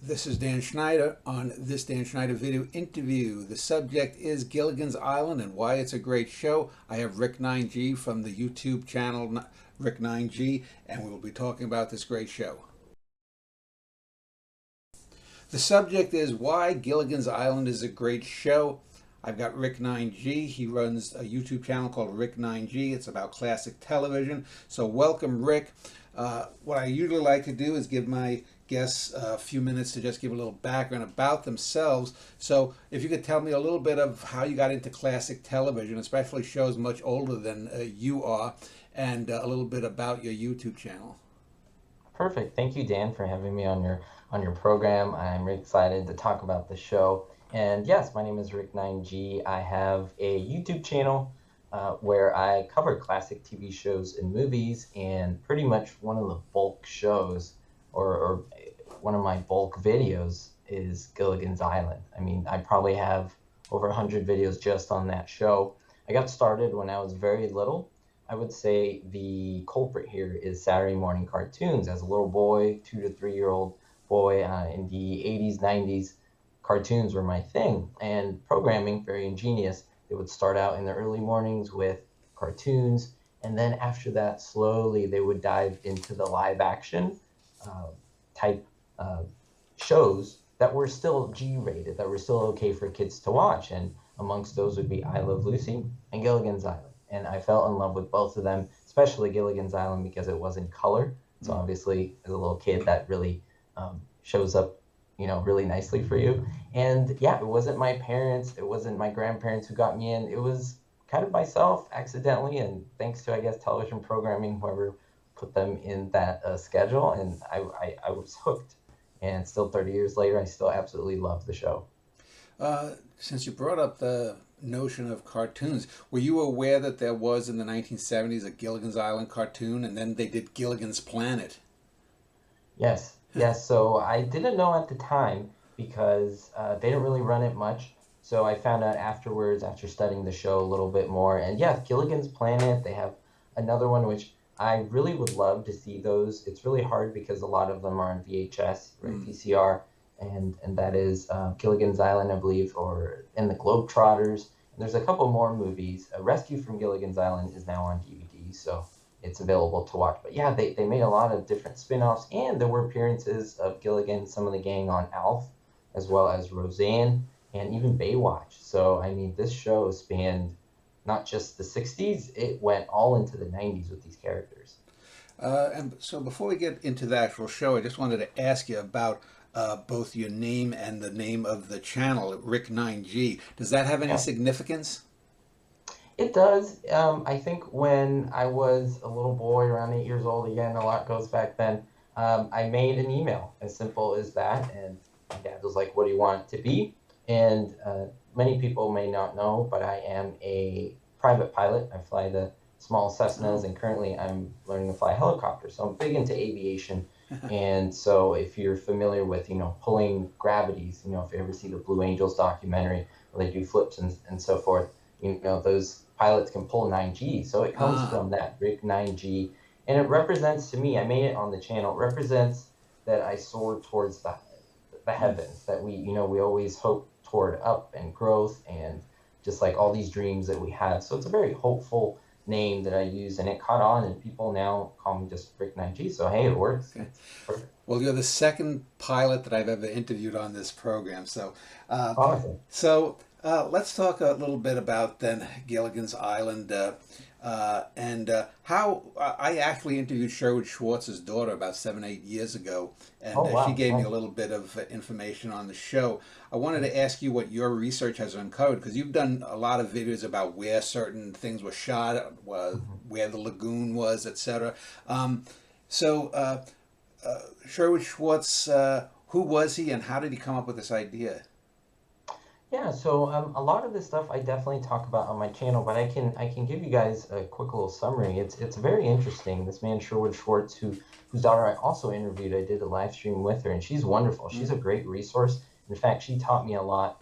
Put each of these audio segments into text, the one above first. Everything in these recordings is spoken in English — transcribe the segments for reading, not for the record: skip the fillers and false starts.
This is Dan Schneider on this Dan Schneider video interview. The subject is Gilligan's Island and why it's a great show. I have Rick 9G from the YouTube channel Rick 9G, and we will be talking about this great show. The subject is why Gilligan's Island is a great show. I've got Rick 9G. He runs a YouTube channel called Rick 9G. It's about classic television. So welcome, Rick. What I usually like to do is give my guests a few minutes to just give a little background about themselves. So if you could tell me a little bit of how you got into classic television, especially shows much older than you are, and a little bit about your YouTube channel. Perfect. Thank you, Dan, for having me on your program. I'm really excited to talk about the show. And yes, my name is Rick 9G. I have a YouTube channel where I cover classic TV shows and movies, and pretty much one of the bulk shows or one of my bulk videos is Gilligan's Island. I mean, I probably have over 100 videos just on that show. I got started when I was very little. I would say the culprit here is Saturday morning cartoons. As a little boy, 2 to 3 year old boy in the 80s, 90s, cartoons were my thing. And programming, very ingenious. They would start out in the early mornings with cartoons, and then after that, slowly they would dive into the live action uh, type uh, shows that were still G-rated, that were still okay for kids to watch. And amongst those would be I Love Lucy and Gilligan's Island. And I fell in love with both of them, especially Gilligan's Island because it was in color. So obviously, as a little kid, that really shows up, really nicely for you. And yeah, it wasn't my parents, it wasn't my grandparents who got me in. It was kind of myself accidentally, and thanks to, I guess, television programming, whoever put them in that schedule, and I was hooked. And still 30 years later, I still absolutely love the show. Since you brought up the notion of cartoons, were you aware that there was in the 1970s a Gilligan's Island cartoon, and then they did Gilligan's Planet? Yes, yes. So I didn't know at the time because they didn't really run it much. So I found out afterwards, after studying the show a little bit more. And yeah, Gilligan's Planet, they have another one which I really would love to see those. It's really hard because a lot of them are on VHS, right, VCR, and that is Gilligan's Island, I believe, or in the Globetrotters. And there's a couple more movies. Rescue from Gilligan's Island is now on DVD, so it's available to watch. But yeah, they made a lot of different spin-offs, and there were appearances of Gilligan, some of the gang on Alf, as well as Roseanne, and even Baywatch. So, I mean, this show spanned not just the 60s, it went all into the 90s with these characters. And so before we get into the actual show, I just wanted to ask you about both your name and the name of the channel, Rick 9G. Does that have any Yeah. significance? It does. I think when I was a little boy, around 8 years old, again, a lot goes back then, I made an email as simple as that. And my dad was like, "What do you want it to be?" And many people may not know, but I am a private pilot. I fly the small Cessnas, Oh. and currently I'm learning to fly helicopters. So I'm big into aviation. And so if you're familiar with, pulling gravities, if you ever see the Blue Angels documentary where they do flips and so forth, those pilots can pull 9G. So it comes Ah. from that Rick 9G. And it represents to me, I made it on the channel, it represents that I soar towards the heavens, that we always hope toward up and growth and just like all these dreams that we have. So it's a very hopeful name that I use, and it caught on, and people now call me just Rick 9G. So hey, it works. Okay. It's perfect. Well, you're the second pilot that I've ever interviewed on this program. Uh, Awesome. let's talk a little bit about then Gilligan's Island and how I actually interviewed Sherwood Schwartz's daughter about 7, 8 years ago, and Oh she wow. gave me a Nice. little bit of information on the show. I wanted to ask you what your research has uncovered because you've done a lot of videos about where certain things were shot, Mhm. where the lagoon was, etc. Um, so. Sherwood Schwartz, who was he and how did he come up with this idea? Yeah, so a lot of this stuff I definitely talk about on my channel, but I can give you guys a quick little summary. It's very interesting. This man Sherwood Schwartz, whose daughter I also interviewed, I did a live stream with her, and she's wonderful. She's a Mm. great resource. In fact, she taught me a lot,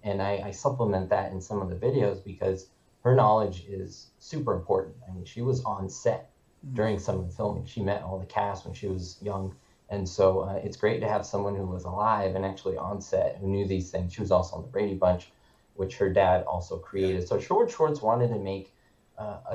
and I supplement that in some of the videos because her knowledge is super important. I mean, she was on set Mm. during some of the filming. She met all the cast when she was young, And so it's great to have someone who was alive and actually on set who knew these things. She was also on the Brady Bunch, which her dad also Yeah. created. So Sherwood Schwartz wanted to make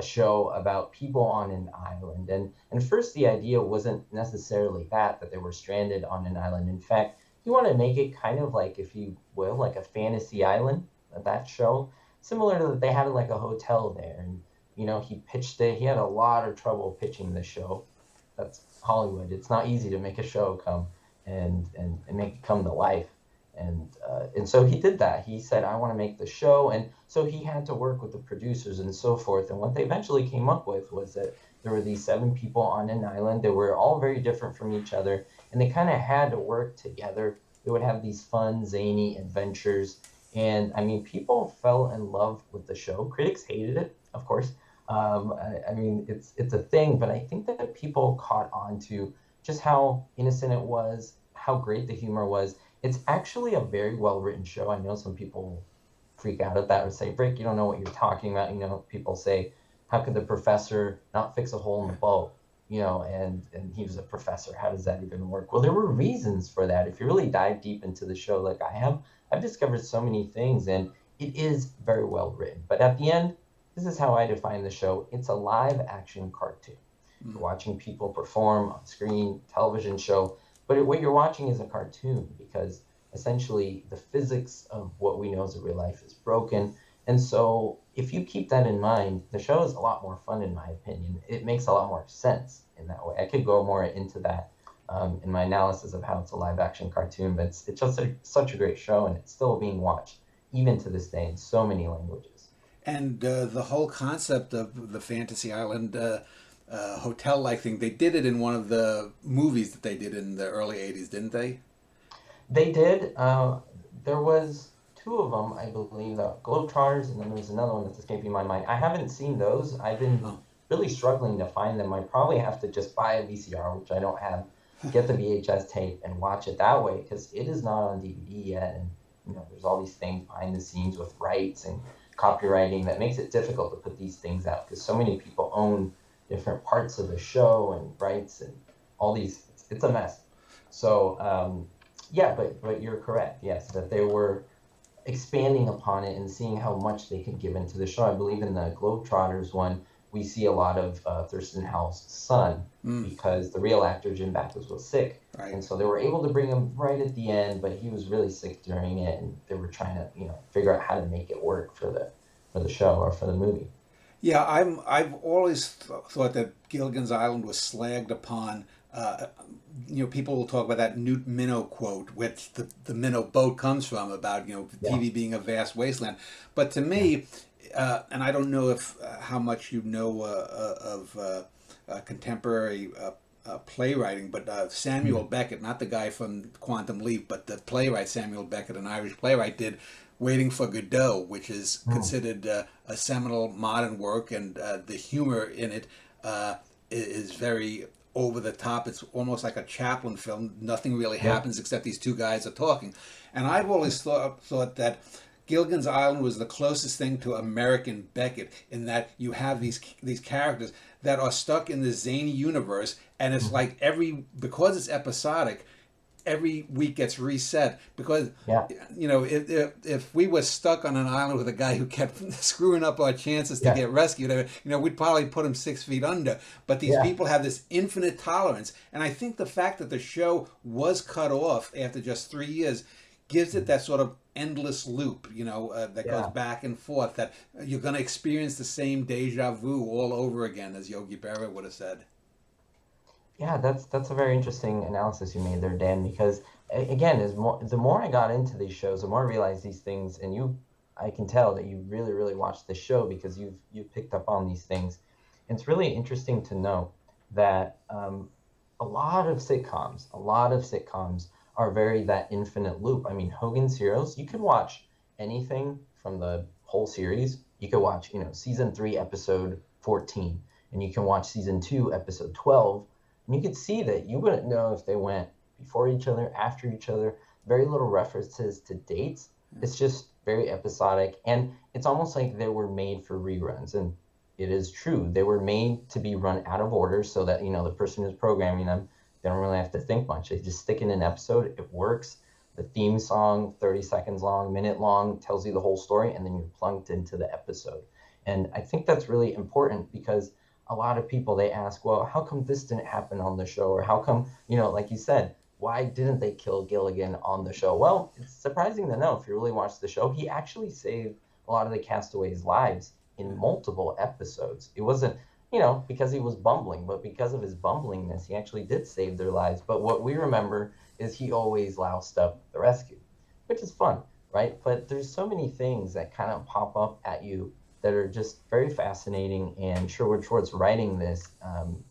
a show about people on an island. And first, the idea wasn't necessarily that they were stranded on an island. In fact, he wanted to make it kind of like, if you will, like a fantasy island, that show, similar to that they had like a hotel there. And, he pitched it. He had a lot of trouble pitching the show. That's Hollywood. It's not easy to make a show come and make it come to life. And so he did that. He said, I want to make the show. And so he had to work with the producers and so forth. And what they eventually came up with was that there were these 7 people on an island. They were all very different from each other, and they kind of had to work together. They would have these fun, zany adventures. And I mean, people fell in love with the show. Critics hated it, of course. I mean, it's a thing, but I think that people caught on to just how innocent it was, how great the humor was. It's actually a very well written show. I know some people freak out at that or say, Rick, you don't know what you're talking about. People say, how could the professor not fix a hole in the boat? And he was a professor. How does that even work? Well, there were reasons for that. If you really dive deep into the show like I have, I've discovered so many things, and it is very well written. But at the end, this is how I define the show. It's a live action cartoon. You're watching people perform on screen, television show, but what you're watching is a cartoon because essentially the physics of what we know as a real life is broken. And so if you keep that in mind, the show is a lot more fun, in my opinion. It makes a lot more sense in that way. I could go more into that in my analysis of how it's a live action cartoon, but it's just such a great show, and it's still being watched even to this day in so many languages. And the whole concept of the Fantasy Island hotel-like thing, they did it in one of the movies that they did in the early 80s, didn't they? They did. There was two of them, I believe, the Globetrotters, and then there's another one that's escaping my mind. I haven't seen those. I've been Oh, really struggling to find them. I probably have to just buy a VCR, which I don't have, get the VHS tape and watch it that way because it is not on DVD yet. And there's all these things behind the scenes with rights and copywriting that makes it difficult to put these things out because so many people own different parts of the show and rights and all these. It's a mess. So yeah, but you're correct. Yes, that they were expanding upon it and seeing how much they could give into the show. I believe in the Globetrotters one, we see a lot of Thurston Howell's son because the real actor Jim Backus was sick, right. and so they were able to bring him right at the end, but he was really sick during it, and they were trying to figure out how to make it work for the show or for the movie. Yeah, I've always thought that Gilligan's Island was slagged upon. People will talk about that Newt Minnow quote, which the minnow boat comes from, about Yeah, TV being a vast wasteland. But to yeah, me, and I don't know if how much you know of contemporary playwriting, but Samuel mm, Beckett, not the guy from Quantum Leap, but the playwright Samuel Beckett, an Irish playwright, did Waiting for Godot, which is mm, considered a seminal modern work, and the humor in it is very over the top. It's almost like a Chaplin film. Nothing really yeah, happens except these two guys are talking. And I've always thought that Gilligan's Island was the closest thing to American Beckett in that you have these characters that are stuck in this zany universe, and it's mm, like because it's episodic, every week gets reset because yeah, if we were stuck on an island with a guy who kept screwing up our chances to yeah, get rescued, we'd probably put him 6 feet under. But these yeah, people have this infinite tolerance, and I think the fact that the show was cut off after just 3 years gives it mm, that sort of endless loop, that goes yeah. back and forth, that you're going to experience the same deja vu all over again, as Yogi Berra would have said. Yeah, that's a very interesting analysis you made there, Dan, because again, the more I got into these shows, the more I realized these things, and I can tell that you really, really watched the show because you've picked up on these things. And it's really interesting to know that a lot of sitcoms are very that infinite loop. I mean, Hogan's Heroes, you could watch anything from the whole series. You could watch, season 3, episode 14, and you can watch season 2, episode 12, and you could see that you wouldn't know if they went before each other, after each other, very little references to dates. It's just very episodic, and it's almost like they were made for reruns. And it is true, they were made to be run out of order so that the person who's programming them, they They don't really have to think much. They just stick in an episode. It works. The theme song, 30 seconds long, minute long, tells you the whole story, and then you're plunked into the episode. And I think that's really important because a lot of people, they ask, well, how come this didn't happen on the show? Or how come, like you said, why didn't they kill Gilligan on the show? Well, it's surprising to know if you really watch the show, he actually saved a lot of the castaways' lives in multiple episodes. It wasn't, because he was bumbling, but because of his bumblingness, he actually did save their lives. But what we remember is he always loused up the rescue, which is fun, right? But there's so many things that kind of pop up at you that are just very fascinating. And Sherwood Schwartz writing this,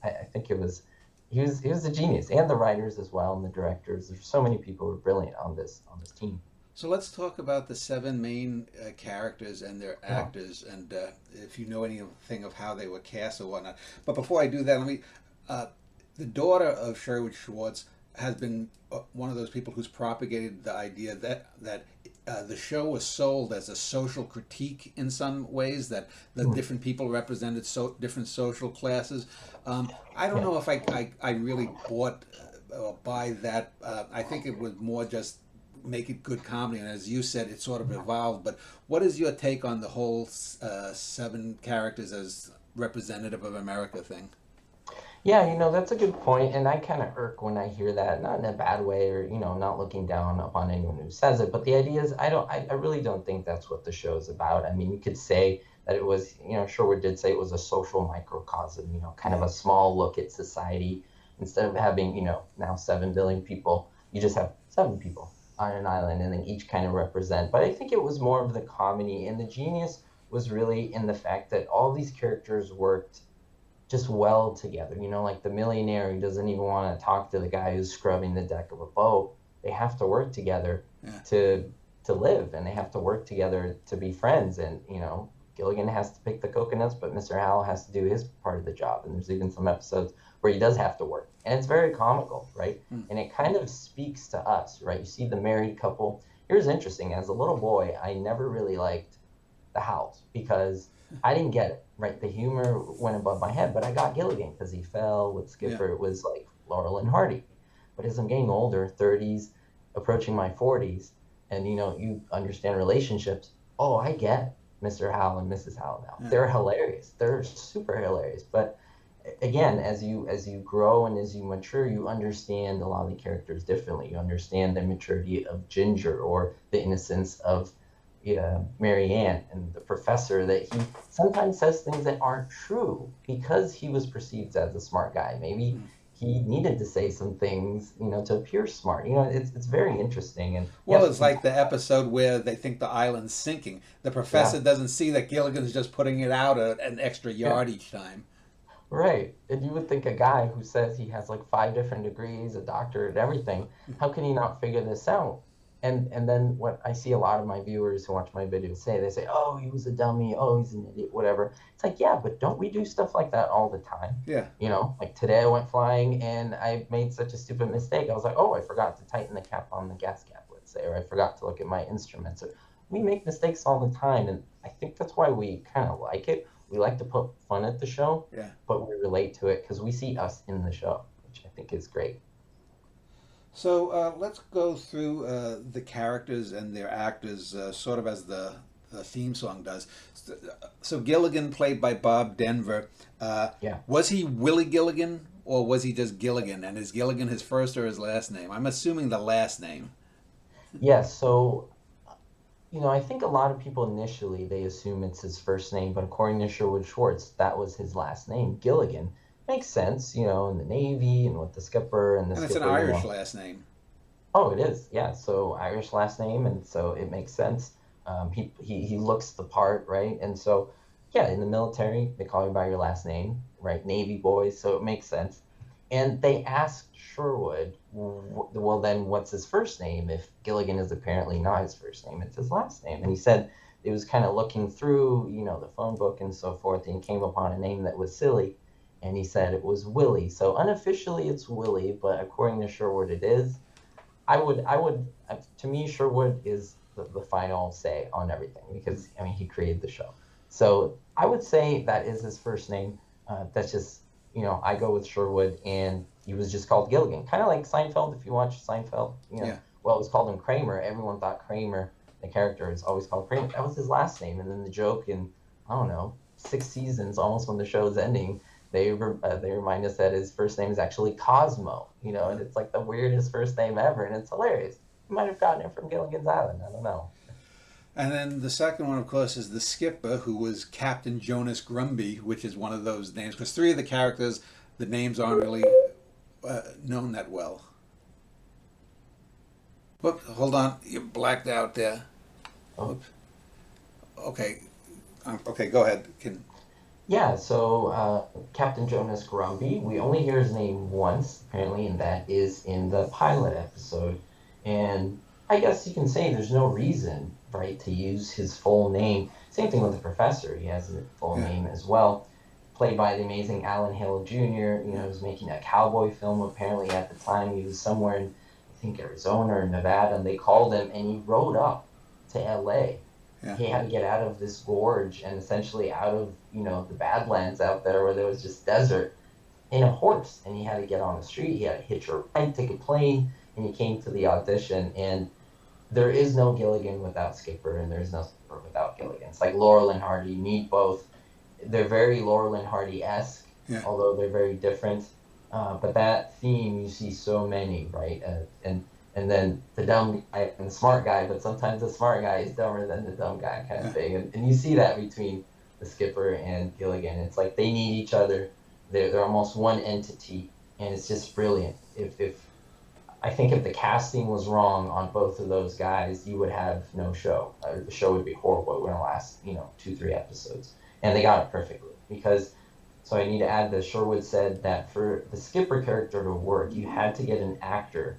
I think he was a genius, and the writers as well, and the directors. There's so many people who are brilliant on this team. So let's talk about the seven main characters and their actors, and if you know anything of how they were cast or whatnot. But before I do that, the daughter of Sherwood Schwartz has been one of those people who's propagated the idea that the show was sold as a social critique in some ways, that the different people represented different social classes. I don't know if I really bought or buy that. I think it was more just make it good comedy, and as you said, it sort of evolved. But what is your take on the whole seven characters as representative of America thing? Yeah, that's a good point, and I kind of irk when I hear that, not in a bad way or, not looking down upon anyone who says it, but the idea is I really don't think that's what the show is about. I mean, you could say that it was, Sherwood did say it was a social microcosm, kind of a small look at society. Instead of having, now 7 billion people, you just have 7 people on an island, and then each kind of represent. But I think it was more of the comedy, and the genius was really in the fact that all these characters worked just well together. Like the millionaire who doesn't even want to talk to the guy who's scrubbing the deck of a boat. They have to work together to live, and they have to work together to be friends. And Gilligan has to pick the coconuts, but Mr. Howell has to do his part of the job. And there's even some episodes where he does have to work, and it's very comical, right? And it kind of speaks to us, right? You see the married couple. Here's interesting: as a little boy, I never really liked the Howells because I didn't get it, right? The humor went above my head, but I got Gilligan because he fell with Skipper. It was like Laurel and Hardy. But as I'm getting older, 30s, approaching my 40s, and you understand relationships. Oh, I get Mr. Howell and Mrs. Howell now. They're hilarious. They're super hilarious. But again, as you grow and as you mature, you understand a lot of the characters differently. You understand the maturity of Ginger or the innocence of Mary Ann, and the professor, that he sometimes says things that aren't true because he was perceived as a smart guy. Maybe he needed to say some things, to appear smart. It's very interesting. And it's like the episode where they think the island's sinking. The professor doesn't see that Gilligan's just putting it out an extra yard each time. Right. And you would think a guy who says he has like 5 different degrees, a doctorate, everything, how can he not figure this out? And then what I see a lot of my viewers who watch my videos say, they say, oh, he was a dummy, oh, he's an idiot, whatever. It's like, yeah, but don't we do stuff like that all the time? Yeah. Like today I went flying and I made such a stupid mistake. I was like, oh, I forgot to tighten the cap on the gas cap, let's say, or I forgot to look at my instruments. Or we make mistakes all the time, and I think that's why we kind of like it. We like to put fun at the show, but we relate to it because we see us in the show, which I think is great. So let's go through the characters and their actors, sort of as the theme song does. So Gilligan, played by Bob Denver. Was he Willie Gilligan, or was he just Gilligan? And is Gilligan his first or his last name? I'm assuming the last name. Yes. So, I think a lot of people initially, they assume it's his first name, but according to Sherwood Schwartz, that was his last name, Gilligan. Makes sense, in the Navy and with the skipper and the. And skipper, it's an Irish last name. Oh, it is, yeah. So Irish last name, and so it makes sense. He looks the part, right? And so, yeah, in the military, they call you by your last name, right? Navy boys, so it makes sense. And they asked Sherwood, well, then what's his first name? If Gilligan is apparently not his first name, it's his last name. And he said he was kind of looking through, the phone book and so forth, and came upon a name that was silly. And he said it was Willie. So unofficially it's Willie, but according to Sherwood it is. To me, Sherwood is the final say on everything because, he created the show. So I would say that is his first name. That's just I go with Sherwood, and he was just called Gilligan, kind of like Seinfeld. If you watch Seinfeld, Yeah. well, it was called him Kramer. Everyone thought Kramer, the character, is always called Kramer. That was his last name, and then the joke in, I don't know, 6 seasons, almost when the show's ending, they remind us that his first name is actually Cosmo, and it's like the weirdest first name ever, and it's hilarious. You might have gotten it from Gilligan's Island. I don't know. And then the second one, of course, is the skipper, who was Captain Jonas Grumby, which is one of those names, because three of the characters, the names aren't really known that well. Whoop, hold on, you blacked out there. Oh. Whoop. Okay, okay, go ahead. Yeah, so Captain Jonas Grumby, we only hear his name once, apparently, and that is in the pilot episode. And I guess you can say there's no reason, right, to use his full name. Same thing with the professor, he has a full Yeah, name as well. Played by the amazing Alan Hale Jr., yeah, he was making a cowboy film apparently at the time. He was somewhere in, I think, Arizona or Nevada, and they called him, and he rode up to LA. yeah, He had to get out of this gorge and essentially out of the badlands out there where there was just desert in a horse, and he had to get on the street. He had to hitch a ride, take a plane, and he came to the audition. And there is no Gilligan without Skipper, and there's no Skipper without Gilligan. It's like Laurel and Hardy. You need both. They're very Laurel and Hardy-esque, yeah, although they're very different. But that theme, you see so many, right? And then the dumb guy and the smart guy, but sometimes the smart guy is dumber than the dumb guy, kind of yeah. thing. And you see that between the Skipper and Gilligan. It's like they need each other. They're almost one entity, and it's just brilliant. If I think if the casting was wrong on both of those guys, you would have no show. The show would be horrible. It wouldn't last, 2, 3 episodes. And they got it perfectly because. So I need to add that Sherwood said that for the Skipper character to work, you had to get an actor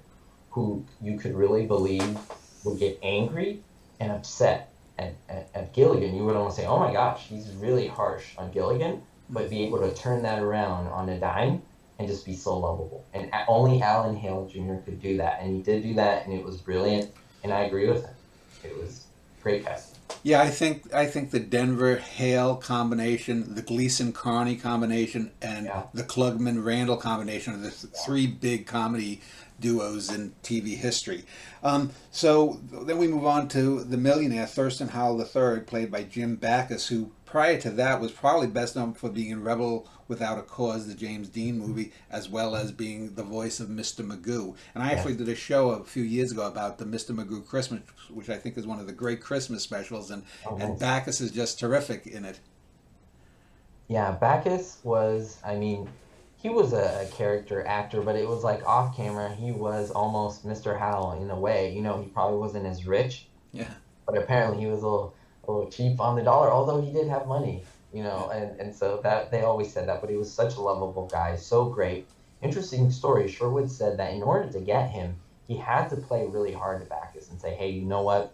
who you could really believe would get angry and upset at Gilligan. You would almost say, oh my gosh, he's really harsh on Gilligan, but be able to turn that around on a dime and just be so lovable. And only Alan Hale Jr. could do that. And he did do that, and it was brilliant. And I agree with him. It was great casting. Yeah, I think the Denver Hale combination, the Gleason Carney combination, and Yeah. the Klugman Randall combination are the three big comedy duos in TV history. So then we move on to the millionaire Thurston Howell III, played by Jim Backus, who prior to that was probably best known for being in Rebel Without a Cause, the James Dean movie, as well as being the voice of Mr. Magoo. And I actually Yes. did a show a few years ago about the Mr. Magoo Christmas, which I think is one of the great Christmas specials, Oh, and nice. Backus is just terrific in it. Yeah, Backus was, I mean, he was a character actor, but it was like off camera, he was almost Mr. Howell in a way. He probably wasn't as rich, Yeah, but apparently he was a little cheap on the dollar, although he did have money, yeah, and so that they always said that, but he was such a lovable guy, so great. Interesting story. Sherwood said that in order to get him, he had to play really hard to Backus and say, hey, you know what?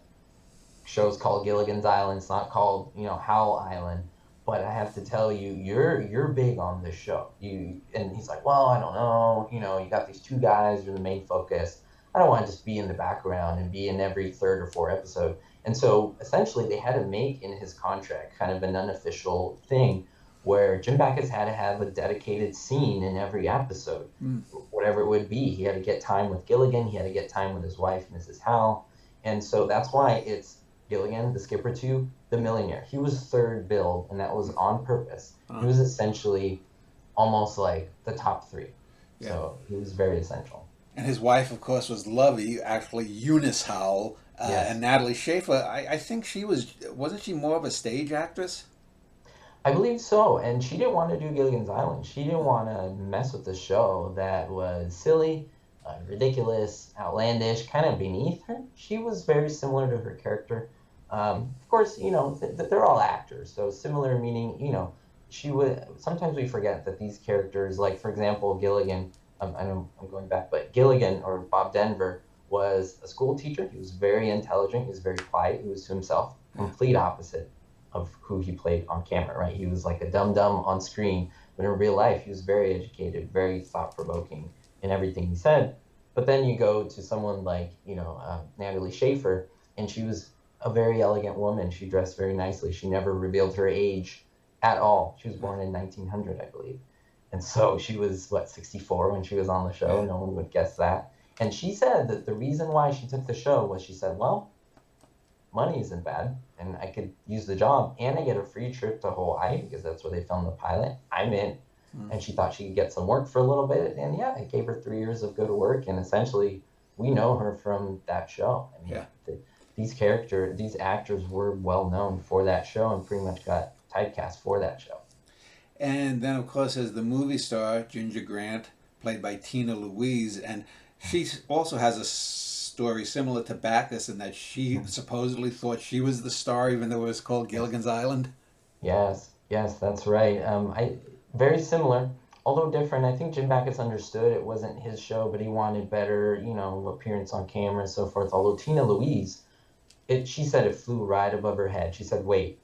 Show's called Gilligan's Island. It's not called, Howell Island. But I have to tell you, you're big on this show. And he's like, well, I don't know. You got these two guys. You're the main focus. I don't want to just be in the background and be in every third or fourth episode. And so essentially, they had to make in his contract kind of an unofficial thing where Jim Backus had to have a dedicated scene in every episode, mm, whatever it would be. He had to get time with Gilligan. He had to get time with his wife, Mrs. Howell. And so that's why it's Gilligan, the skipper, to the millionaire. He was third billed, and that was on purpose. He uh, was essentially almost like the top three. yeah. So he was very essential. And his wife, of course, was Lovey, actually Eunice Howell, and Yes. Natalie Schaefer. I think wasn't she more of a stage actress? I believe so. And she didn't want to do Gilligan's Island. She didn't want to mess with the show that was silly, ridiculous, outlandish, kind of beneath her. She was very similar to her character. Of course, they're all actors. So similar meaning, she would, sometimes we forget that these characters, like, for example, Gilligan, I know I'm going back, but Gilligan or Bob Denver was a school teacher. He was very intelligent. He was very quiet. He was to himself, Yeah, complete opposite of who he played on camera, right? He was like a dum dum on screen, but in real life, he was very educated, very thought provoking in everything he said. But then you go to someone like, Natalie Schaefer, and she was a very elegant woman. She dressed very nicely. She never revealed her age at all. She was born in 1900, I believe. And so she was, what, 64 when she was on the show. Yeah. No one would guess that. And she said that the reason why she took the show was she said, well, money isn't bad, and I could use the job, and I get a free trip to Hawaii because that's where they filmed the pilot. I'm in. Mm. And she thought she could get some work for a little bit. And yeah, it gave her 3 years of good work. And essentially, we know her from that show. I mean, Yeah. these actors were well known for that show and pretty much got typecast for that show. And then, of course, there's the movie star, Ginger Grant, played by Tina Louise. And she also has a story similar to Backus in that she supposedly thought she was the star, even though it was called Gilligan's Island. Yes, yes, that's right. I very similar, although different. I think Jim Backus understood it wasn't his show, but he wanted better, appearance on camera and so forth. Although Tina Louise, she said it flew right above her head. She said, "Wait,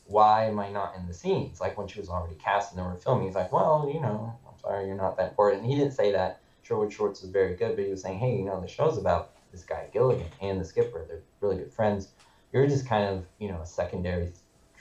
why am I not in the scenes?" Like when she was already cast and they were filming, he's like, "Well, I'm sorry, you're not that important." And he didn't say that. Sherwood Schwartz is very good, but he was saying, "Hey, the show's about this guy Gilligan and the skipper. They're really good friends. You're just kind of, a secondary,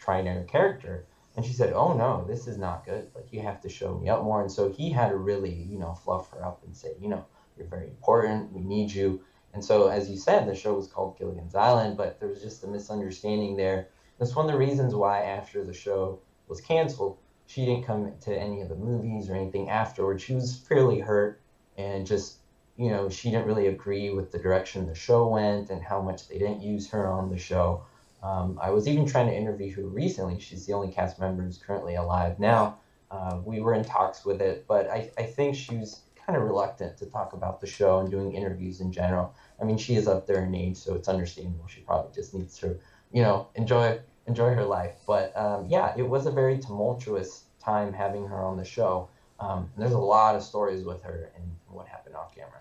trinary character." And she said, "Oh no, this is not good. Like you have to show me up more." And so he had to really, fluff her up and say, "You're very important. We need you." And so, as you said, the show was called Gilligan's Island, but there was just a misunderstanding there. That's one of the reasons why after the show was canceled, she didn't come to any of the movies or anything afterwards. She was fairly hurt and just, she didn't really agree with the direction the show went and how much they didn't use her on the show. I was even trying to interview her recently. She's the only cast member who's currently alive Yeah. now. We were in talks with it, but I think she was kind of reluctant to talk about the show and doing interviews in general. I mean, she is up there in age, so it's understandable. She probably just needs to, enjoy her life. But yeah, it was a very tumultuous time having her on the show. And there's a lot of stories with her and what happened off camera.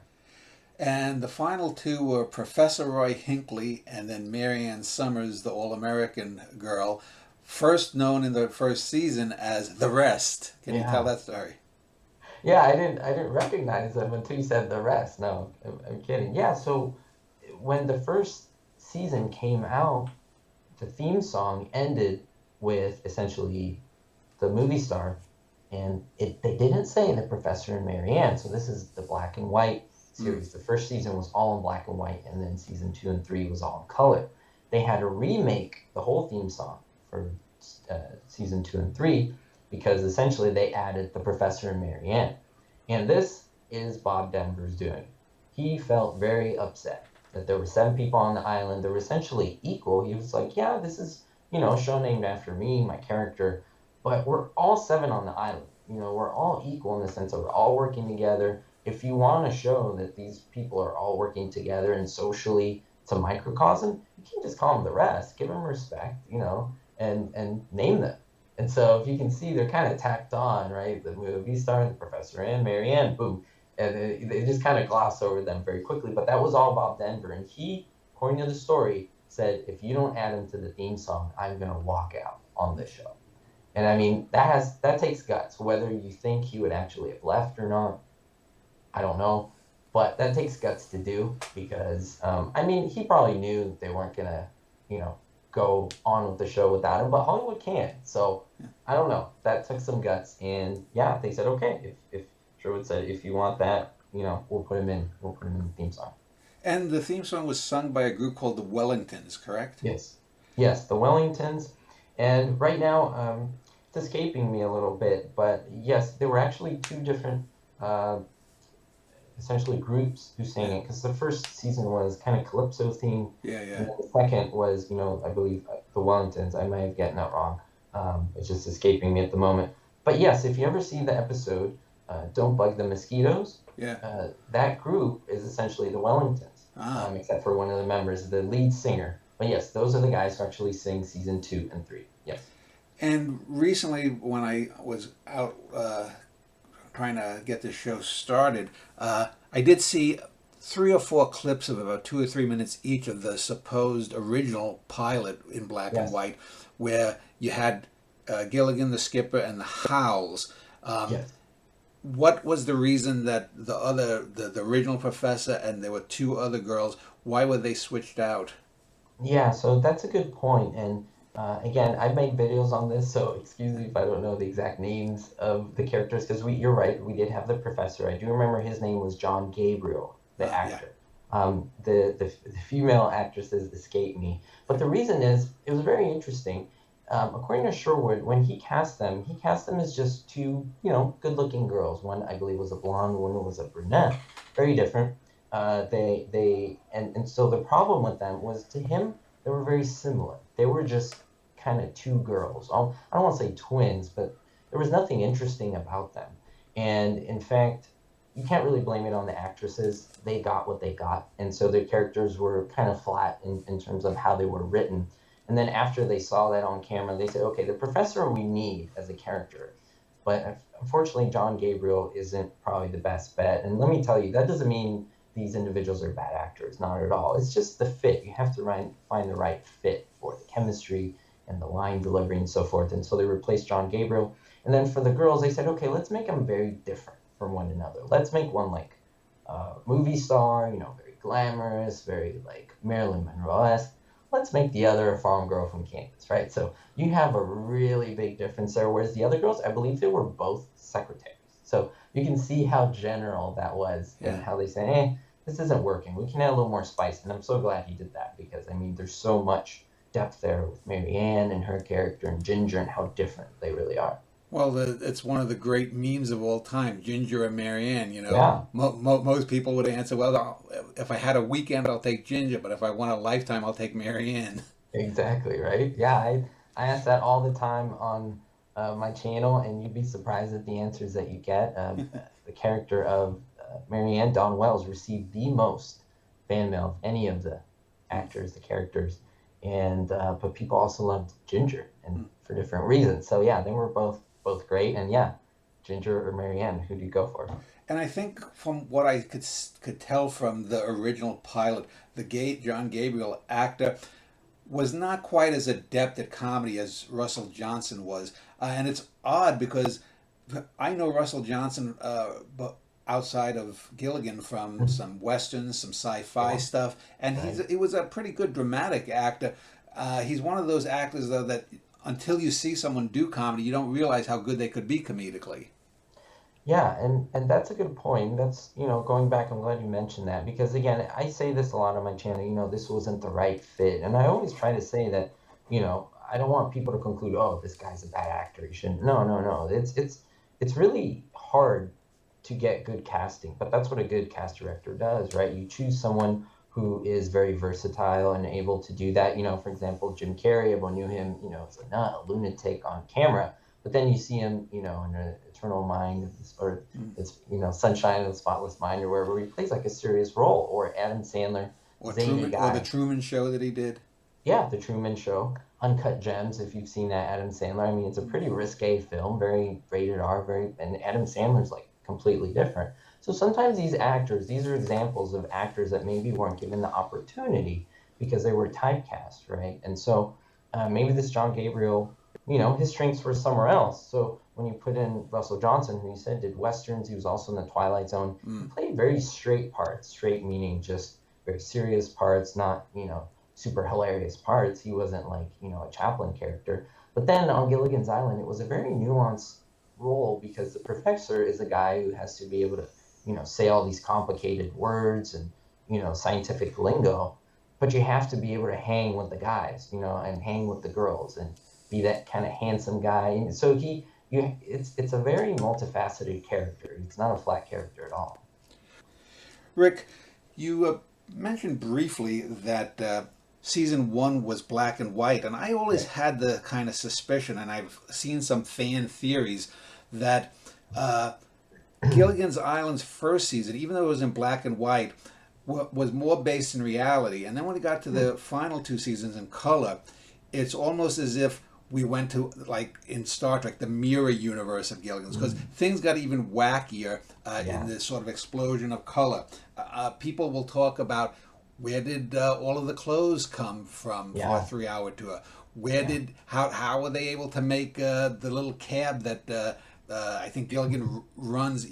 And the final two were Professor Roy Hinckley and then Marianne Summers, the All American girl, first known in the first season as The Rest. Can you tell Yeah. that story? Yeah, I didn't recognize them until you said the rest. No, I'm kidding. Yeah, so when the first season came out, the theme song ended with essentially the movie star, and they didn't say the Professor and Marianne. So this is the black and white Mm. series. The first season was all in black and white, and then season 2 and 3 was all in color. They had to remake the whole theme song for season 2 and 3 because essentially they added the Professor and Marianne. And this is Bob Denver's doing. He felt very upset that there were 7 people on the island. They were essentially equal. He was like, yeah, this is, a show named after me, my character, but we're all 7 on the island. We're all equal in the sense that we're all working together. If you want to show that these people are all working together and socially it's a microcosm, you can't just call them the rest. Give them respect, and name them. And so if you can see, they're kind of tacked on, right? The movie star, the Professor, and Marianne, boom. And they just kind of gloss over them very quickly. But that was all Bob Denver. And he, according to the story, said, if you don't add him to the theme song, I'm going to walk out on this show. And I mean, that takes guts. Whether you think he would actually have left or not, I don't know. But that takes guts to do because, I mean, he probably knew they weren't going to, go on with the show without him, but Hollywood can. So I don't know. That took some guts. And yeah, they said, okay, if Sherwood said, if you want that, we'll put him in. We'll put him in the theme song. And the theme song was sung by a group called the Wellingtons, correct? Yes. Yes, the Wellingtons. And right now, it's escaping me a little bit, but yes, there were actually 2 different uh, essentially groups who sang Yeah. it because the first season was kind of calypso themed, Yeah, and yeah. then the second was, I believe the Wellingtons. I might have gotten that wrong. It's just escaping me at the moment. But yes, if you ever see the episode, "Don't Bug the Mosquitoes," Yeah. that group is essentially the Wellingtons, Ah. except for one of the members, the lead singer. But yes, those are the guys who actually sing season 2 and 3. Yes. And recently, when I was out trying to get this show started, I did see 3 or 4 clips of about 2 or 3 minutes each of the supposed original pilot in black and Yes. white, where you had Gilligan, the skipper, and the Howells. Yes. What was the reason that the original professor and there were 2 other girls? Why were they switched out? Yeah, so that's a good point. And Again, I've made videos on this, so excuse me if I don't know the exact names of the characters, because you're right, we did have the professor. I do remember his name was John Gabriel, the Yeah. actor. The female actresses escape me, but the reason is it was very interesting. According to Sherwood, when he cast them as just two, good-looking girls. One, I believe, was a blonde, one was a brunette, very different. And so the problem with them was, to him, they were very similar. They were just kind of two girls. I don't want to say twins, but there was nothing interesting about them. And in fact, you can't really blame it on the actresses. They got what they got. And so their characters were kind of flat in terms of how they were written. And then after they saw that on camera, they said, okay, the professor we need as a character. But unfortunately, John Gabriel isn't probably the best bet. And let me tell you, that doesn't mean these individuals are bad actors, not at all. It's just the fit. You have to find the right fit for the chemistry and the line delivery and so forth. And so they replaced John Gabriel. And then for the girls, they said, okay, let's make them very different from one another. Let's make one like a movie star, very glamorous, very like Marilyn Monroe-esque. Let's make the other a farm girl from Kansas, right? So you have a really big difference there. Whereas the other girls, I believe they were both secretaries. So you can see how general that was and how they say, this isn't working. We can add a little more spice. And I'm so glad he did that, because, I mean, there's so much depth there with Mary Ann and her character and Ginger and how different they really are. Well, it's one of the great memes of all time, Ginger and Marianne. Yeah, Most people would answer, well, if I had a weekend, I'll take Ginger, but if I want a lifetime, I'll take Marianne. exactly, right? Yeah, I ask that all the time on my channel, and you'd be surprised at the answers that you get. The character of Mary Ann Dawn Wells received the most fan mail of any of the actors, the characters, and but people also loved Ginger, and for different reasons. So yeah, they were both great, and yeah, Ginger or Mary Ann, who do you go for? And I think from what I could tell from the original pilot, the John Gabriel actor was not quite as adept at comedy as Russell Johnson was. And it's odd because I know Russell Johnson, but outside of Gilligan, from some westerns, some sci-fi Yeah, stuff, and right. he was a pretty good dramatic actor. He's one of those actors though that until you see someone do comedy, you don't realize how good they could be comedically. Yeah, and that's a good point. That's, going back, I'm glad you mentioned that, because again, I say this a lot on my channel, this wasn't the right fit. And I always try to say that, I don't want people to conclude, oh, this guy's a bad actor. You shouldn't. No, no, no. It's really hard to get good casting, but that's what a good cast director does, right? You choose someone who is very versatile and able to do that. For example, Jim Carrey, everyone knew him, as a nut, a lunatic on camera. But then you see him, in an Eternal Mind, or it's, Sunshine of the Spotless Mind, or wherever he plays like a serious role. Or Adam Sandler, zany Or the guy. Truman Show that he did. Yeah, The Truman Show, Uncut Gems, if you've seen that, Adam Sandler. I mean, it's a pretty risque film, very rated R, and Adam Sandler's like completely different. So sometimes these are examples of actors that maybe weren't given the opportunity because they were typecast, right? And so maybe this John Gabriel, his strengths were somewhere else. So when you put in Russell Johnson, who you said did westerns, he was also in the Twilight Zone. He played very straight parts, straight meaning just very serious parts, not, super hilarious parts. He wasn't like, a Chaplin character. But then on Gilligan's Island, it was a very nuanced role, because the professor is a guy who has to be able to, say all these complicated words and, scientific lingo, but you have to be able to hang with the guys, and hang with the girls and be that kind of handsome guy. And so it's a very multifaceted character. It's not a flat character at all. Rick, you mentioned briefly that season one was black and white, and I always Right. had the kind of suspicion, and I've seen some fan theories that uh, Gilligan's Island's first season, even though it was in black and white, was more based in reality. And then when it got to the final two seasons in color, it's almost as if we went to, like in Star Trek, the mirror universe of Gilligan's, because things got even wackier in Yeah. this sort of explosion of color. People will talk about, where did all of the clothes come from for a Yeah. 3 hour tour? Where Yeah. did how were they able to make the little cab that I think Gilligan runs?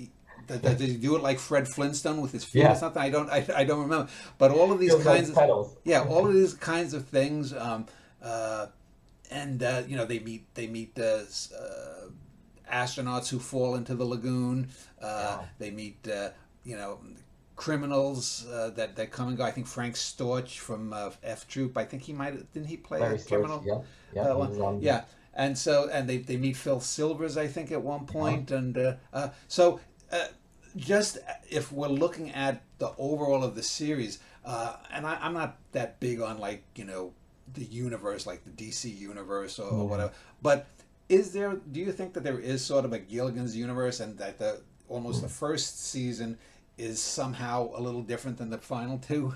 Does he do it like Fred Flintstone with his feet or Yeah. something? I don't remember. But all of these Feels kinds like of petals. yeah, all of these kinds of things. and they meet astronauts who fall into the lagoon. Yeah. They meet you know criminals that come and go. I think Frank Storch from F Troop. I think he might didn't he play a Larry Storch. criminal? Yep. Yep. He One? was on. Yeah. And so they meet Phil Silvers, I think, at one Huh? point, and so just if we're looking at the overall of the series, and I'm not that big on like the universe, like the DC universe or Yeah. whatever, but do you think that there is sort of a Gilligan's universe, and that the almost the first season is somehow a little different than the final two?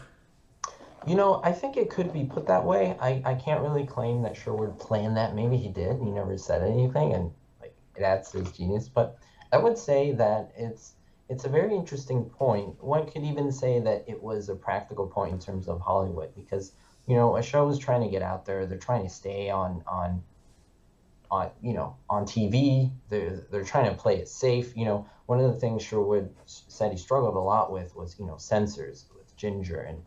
I think it could be put that way. I can't really claim that Sherwood planned that. Maybe he did. He never said anything, and like it adds to his genius. But I would say that it's a very interesting point. One could even say that it was a practical point in terms of Hollywood because a show is trying to get out there. They're trying to stay on TV. They're trying to play it safe. One of the things Sherwood said he struggled a lot with was censors with Ginger and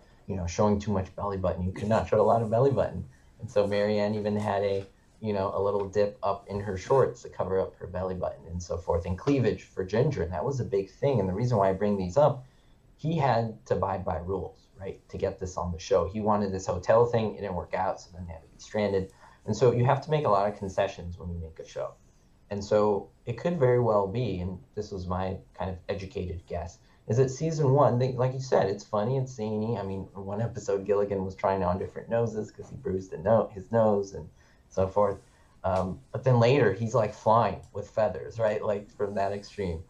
showing too much belly button. You could not show a lot of belly button, and so Marianne even had a little dip up in her shorts to cover up her belly button and so forth, and cleavage for Ginger, and that was a big thing. And the reason why I bring these up, he had to abide by rules, right, to get this on the show. He wanted this hotel thing, it didn't work out, so then they had to be stranded. And so you have to make a lot of concessions when you make a show. And so it could very well be, and this was my kind of educated guess, is that season one, like you said, it's funny, it's zany. I mean, in one episode, Gilligan was trying on different noses because he bruised his nose and so forth. But then later, he's like flying with feathers, right? Like from that extreme.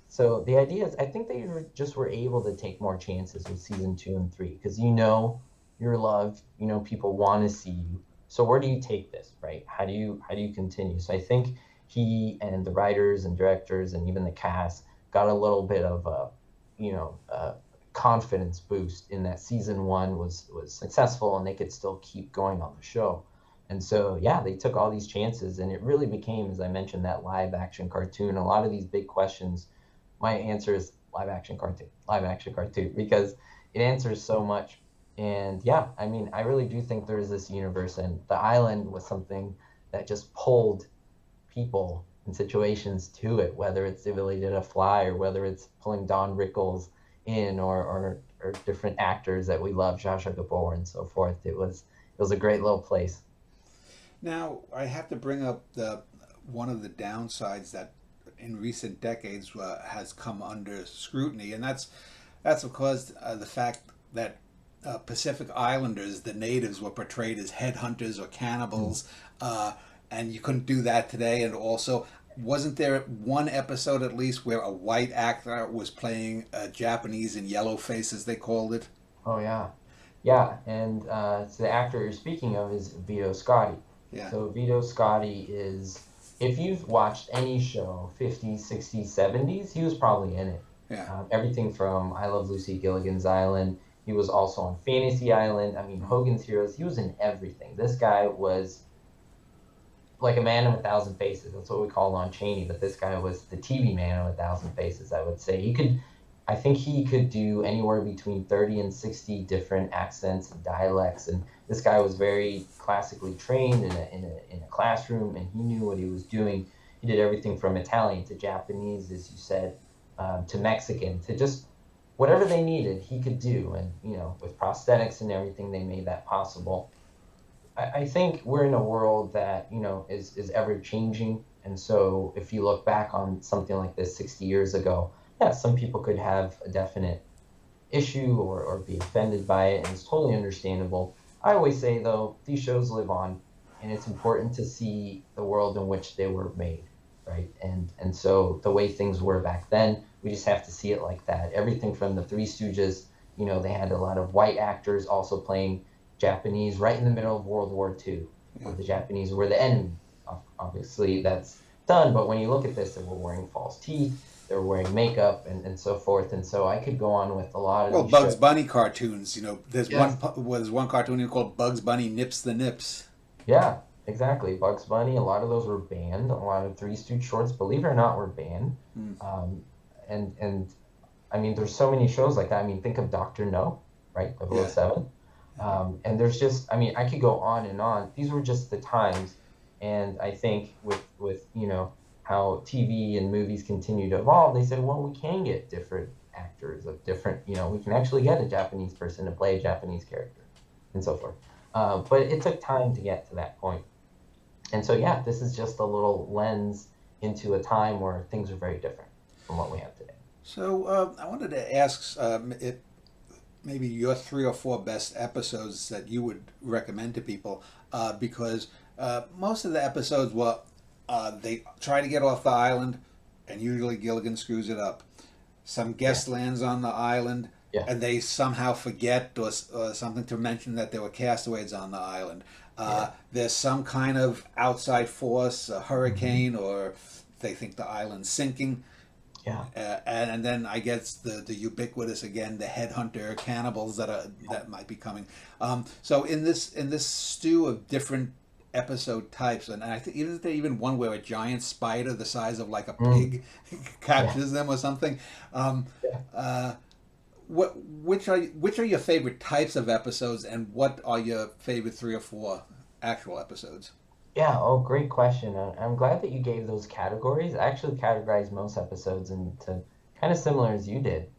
So the idea is, I think they just were able to take more chances with season 2 and 3 because you're loved, people want to see you. So where do you take this, right? How do you continue? So I think he and the writers and directors and even the cast got a little bit of a confidence boost in that season one was successful and they could still keep going on the show. And so yeah, they took all these chances and it really became, as I mentioned, that live action cartoon. A lot of these big questions, my answer is live action cartoon, because it answers so much. And yeah, I mean, I really do think there's this universe, and the island was something that just pulled people and situations to it, whether it's the ability to fly or whether it's pulling Don Rickles in or different actors that we love, Zsa Zsa Gabor and so forth. It was a great little place. Now, I have to bring up the one of the downsides that in recent decades has come under scrutiny, and that's of course the fact that Pacific Islanders, the natives, were portrayed as headhunters or Mm. cannibals, and you couldn't do that today. And also, wasn't there one episode at least where a white actor was playing Japanese in yellowface, as they called it? Oh yeah, yeah, and so the actor you're speaking of is Vito Scotti. Yeah, So Vito Scotti is, if you've watched any show, 50s, 60s, 70s, he was probably in it. yeah. Everything from I Love Lucy, Gilligan's Island. He was also on Fantasy Island. I mean, Hogan's Heroes. He was in everything. This guy was like a man of a thousand faces. That's what we call Lon Chaney. But this guy was the TV man of a thousand faces, I would say. I think he could do anywhere between 30 and 60 different accents and dialects. And this guy was very classically trained in a classroom, and he knew what he was doing. He did everything from Italian to Japanese, as you said, to Mexican, to just whatever they needed, he could do. And, with prosthetics and everything, they made that possible. I think we're in a world that is ever changing, and so if you look back on something like this 60 years ago, yeah, some people could have a definite issue or be offended by it, and it's totally understandable. I always say though, these shows live on, and it's important to see the world in which they were made, right? And so the way things were back then, we just have to see it like that. Everything from the Three Stooges, they had a lot of white actors also playing Japanese right in the middle of World War II, Yeah. where the Japanese were the enemy. Obviously, that's done, but when you look at this, they were wearing false teeth, they were wearing makeup, and so forth. And so I could go on with a lot of Well, these Bugs shows. Bunny cartoons. Yes. There's one cartoon called Bugs Bunny Nips the Nips. Yeah, exactly. Bugs Bunny, a lot of those were banned. A lot of Three Stooge shorts, believe it or not, were banned. Mm. Um, and I mean, there's so many shows like that. I mean, think of Doctor No, right? Yeah. 007. And there's just, I mean, I could go on and on. These were just the times. And I think with how TV and movies continue to evolve, they said, well, we can get different actors of different, we can actually get a Japanese person to play a Japanese character and so forth. But it took time to get to that point. And so, yeah, this is just a little lens into a time where things are very different from what we have today. So I wanted to ask maybe your three or four best episodes that you would recommend to people, because most of the episodes, well, they try to get off the island, and usually Gilligan screws it up. Some Yeah, guest lands on the island, yeah, and they somehow forget or something to mention that there were castaways on the island. yeah. There's some kind of outside force, a Hmm. hurricane, or they think the island's sinking. Yeah. And then I guess the ubiquitous again, the headhunter cannibals that might be coming. So in this stew of different episode types, and I think even one where a giant spider the size of like a Mm, pig yeah. captures them or something. Um, Yeah. uh, which are your favorite types of episodes, and what are your favorite three or four actual episodes? Yeah, oh, great question. I'm glad that you gave those categories. I actually categorized most episodes into kind of similar as you did.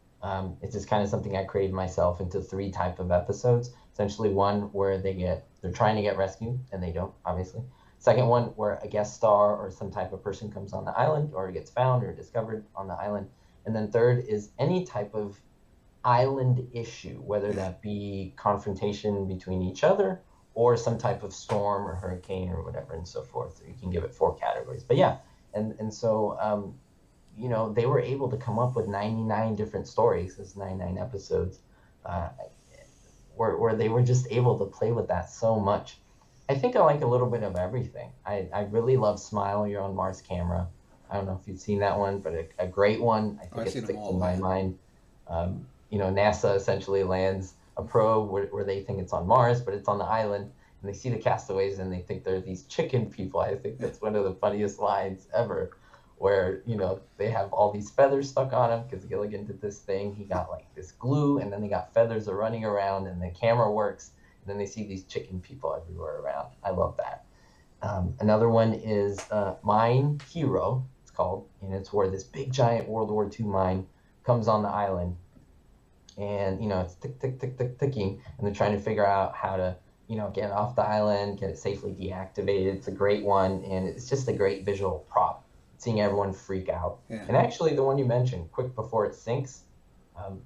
It's just kind of something I created myself into three type of episodes. Essentially, one where they're trying to get rescued and they don't, obviously. Second one where a guest star or some type of person comes on the island or gets found or discovered on the island. And then third is any type of island issue, whether Yeah. that be confrontation between each other or some type of storm or hurricane or whatever and so forth. You can give it four categories. But yeah, and so they were able to come up with 99 different stories. There's 99 episodes, uh, where they were just able to play with that so much. I think I like a little bit of everything. I really love Smile, You're on Mars Camera. I don't know if you've seen that one, but a great one. I Oh, think I've it seen them sticks in all. my Yeah. mind. NASA essentially lands a probe where they think it's on Mars, but it's on the island, and they see the castaways and they think they're these chicken people. I think Yeah. that's one of the funniest lines ever, where they have all these feathers stuck on him because Gilligan did this thing. He got like this glue, and then they got feathers are running around, and the camera works, and then they see these chicken people everywhere around. I love that. Another one is Mine Hero, it's called, and it's where this big giant World War II mine comes on the island, and it's tick tick tick tick ticking, and they're trying to figure out how to get it off the island, get it safely deactivated. It's a great one, and it's just a great visual prop, seeing everyone freak out. Yeah. And actually, the one you mentioned, quick before it sinks,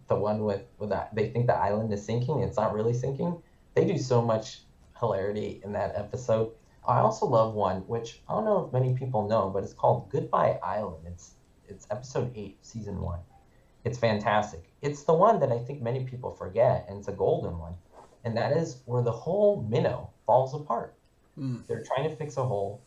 the one with that they think the island is sinking, it's not really sinking. They do so much hilarity in that episode. I also love one which I don't know if many people know, but it's called Goodbye Island. It's episode 8, season 1. It's fantastic. It's the one that I think many people forget, and it's a golden one. And that is where the whole minnow falls apart. Mm. They're trying to fix a hole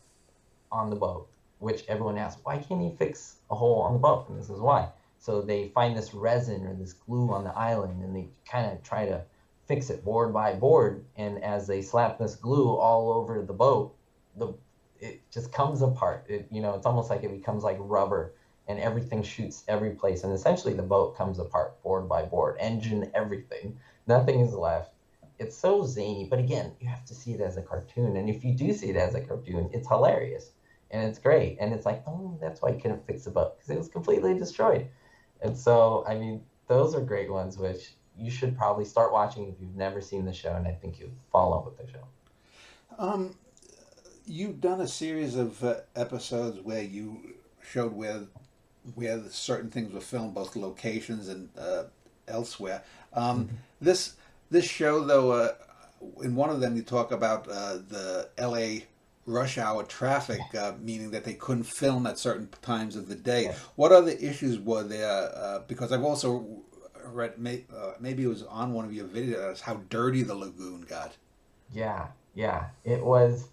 on the boat, which everyone asks, why can't he fix a hole on the boat? And this is why. So they find this resin or this glue on the island, and they kind of try to fix it board by board. And as they slap this glue all over the boat, the it just comes apart. It's almost like it becomes like rubber, and everything shoots every place. And essentially, the boat comes apart board by board, engine, everything. Nothing is left. It's so zany, but again, you have to see it as a cartoon. And if you do see it as a cartoon, it's hilarious and it's great. And it's like, oh, that's why you couldn't fix the boat because it was completely destroyed. And so, I mean, those are great ones, which you should probably start watching if you've never seen the show. And I think you'd fall in love with the show. Um, you've done a series of episodes where you showed where certain things were filmed, both locations and elsewhere. Um, Mhm. this this show, though, in one of them, you talk about the L.A. rush hour traffic, meaning that they couldn't film at certain times of the day. Yeah. What other issues were there? Because I've also read, maybe it was on one of your videos, how dirty the lagoon got. Yeah. Yeah. It was.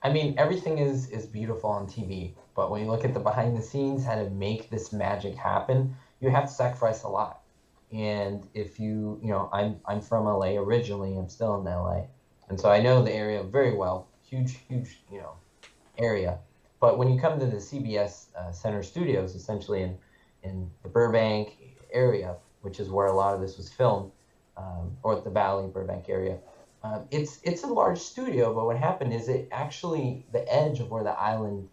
I mean, everything is beautiful on TV, but when you look at the behind the scenes, how to make this magic happen, you have to sacrifice a lot. And if I'm from LA originally, I'm still in LA, and so I know the area very well. Huge, huge, area. But when you come to the CBS Center Studios, essentially in the Burbank area, which is where a lot of this was filmed, or the Valley Burbank area, It's a large studio, but what happened is it actually the edge of where the island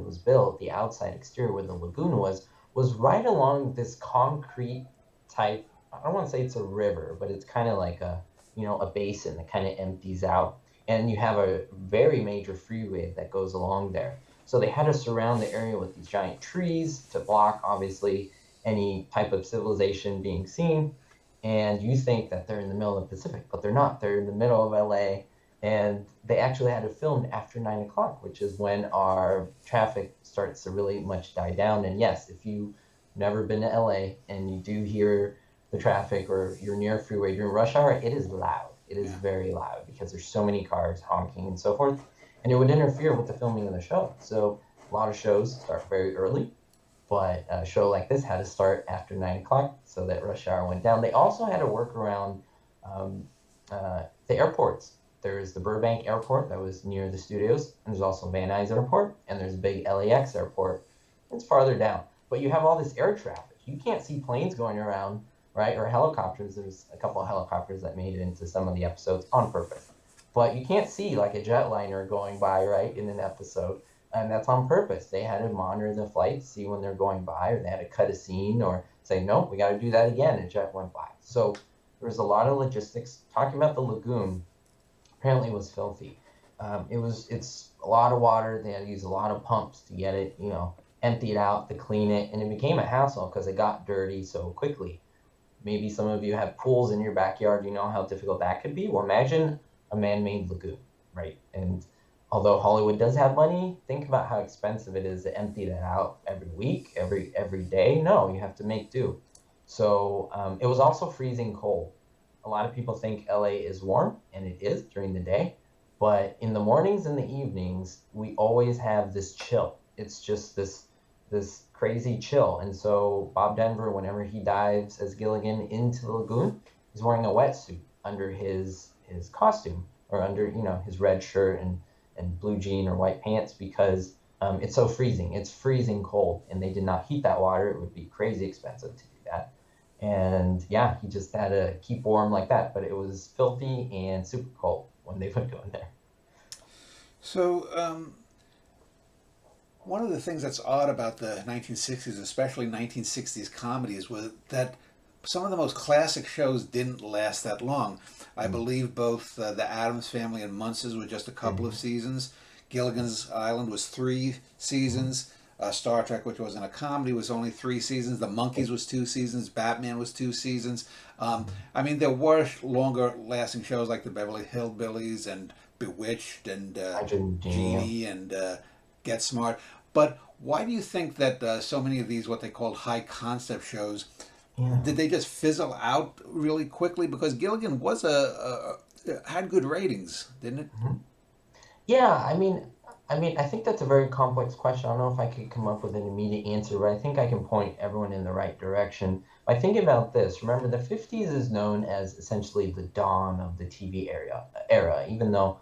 was built, the outside exterior where the lagoon was right along this concrete type. I don't want to say it's a river, but it's kind of like a basin that kind of empties out, and you have a very major freeway that goes along there. So they had to surround the area with these giant trees to block, obviously, any type of civilization being seen, and you think that they're in the middle of the Pacific, but they're not. They're in the middle of LA, and they actually had it filmed after 9 o'clock, which is when our traffic starts to really much die down. And yes, if you've never been to LA and you do hear the traffic or you're near a freeway during rush hour, it is loud. It is Yeah. very loud because there's so many cars honking and so forth, and it would interfere with the filming of the show. So a lot of shows start very early, but a show like this had to start after 9 o'clock so that rush hour went down. They also had to work around um, the airports. There's the Burbank Airport that was near the studios, and there's also Van Nuys Airport, and there's big LAX Airport. It's farther down, but you have all this air traffic. You can't see planes going around, right? Or helicopters. There's a couple of helicopters that made it into some of the episodes on purpose, but you can't see like a jetliner going by, right, in an episode, and that's on purpose. They had to monitor the flights, see when they're going by, or they had to cut a scene or say, no, we got to do that again. And jet went by. So there was a lot of logistics. Talking about the lagoon, apparently it was filthy. It's a lot of water. They had to use a lot of pumps to get it, emptied out to clean it, and it became a hassle because it got dirty so quickly. Maybe some of you have pools in your backyard. You know how difficult that could be. Well, imagine a man-made lagoon, right? And although Hollywood does have money, think about how expensive it is to empty that out every week, every day. No, you have to make do. So it was also freezing cold. A lot of people think LA is warm, and it is during the day, but in the mornings and the evenings, we always have this chill. It's just this crazy chill. And so Bob Denver, whenever he dives as Gilligan into the lagoon, he's wearing a wetsuit under his costume or under his red shirt and blue jean or white pants because it's so freezing. It's freezing cold, and they did not heat that water. It would be crazy expensive to do that. And yeah, he just had to keep warm like that. But it was filthy and super cold when they would go in there. So, one of the things that's odd about the 1960s, especially 1960s comedies, was that some of the most classic shows didn't last that long. I believe both The Addams Family and Munsters were just a couple of Mm-hmm. seasons. Gilligan's Island was 3 seasons. Star Trek, which wasn't a comedy, was only 3 seasons. The Monkees was 2 seasons. Batman was 2 seasons. I mean, there were longer lasting shows like the Beverly Hillbillies and Bewitched and Argentina. Genie and Get Smart. But why do you think that so many of these, what they called high concept shows, Yeah. did they just fizzle out really quickly? Because Gilligan was had good ratings, didn't it? Mhm. Yeah, I think that's a very complex question. I don't know if I could come up with an immediate answer, but I think I can point everyone in the right direction. By thinking about this, remember the 50s is known as essentially the dawn of the TV era, even though,